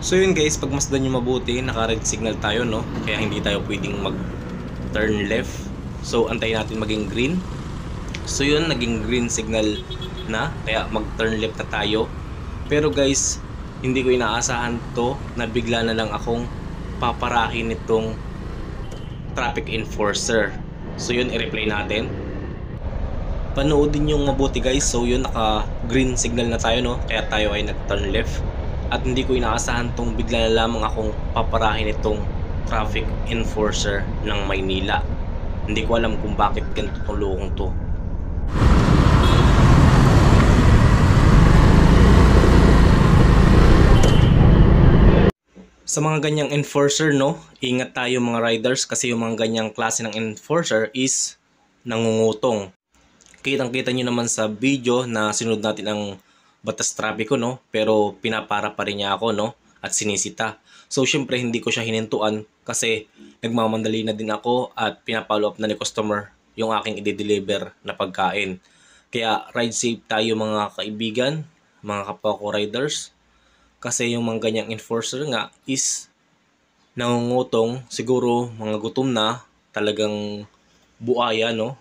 So yun guys, pagmasdan nyo mabuti, naka-red signal tayo, no? Kaya hindi tayo pwedeng mag-turn left. So antayin natin maging green. So yun, naging green signal na, kaya mag-turn left na tayo. Pero guys, hindi ko inaasahan to na bigla na lang akong paparahin itong traffic enforcer. So yun, i-replay natin. Panoodin yung mabuti guys. So yun, naka green signal na tayo, no? Kaya tayo ay nag-turn left. At hindi ko inaasahan tong bigla na lamang akong paparahin itong traffic enforcer ng Maynila. Hindi ko alam kung bakit ganito tong lokong to. Sa mga ganyang enforcer, no, ingat tayo mga riders, kasi yung mga ganyang klase ng enforcer is nangungutong. Kitang-kita nyo naman sa video na sinunod natin ang batas trapiko, no, pero pinapara pa rin niya ako, no, at sinisita. So syempre hindi ko siya hinintuan kasi nagmamandali na din ako at pinapollow up na ni customer yung aking i-deliver na pagkain. Kaya ride safe tayo mga kaibigan, mga kapwa ko riders. Kasi yung mga ganyang enforcer nga is nangungutong, siguro mga gutom na, talagang buaya, no?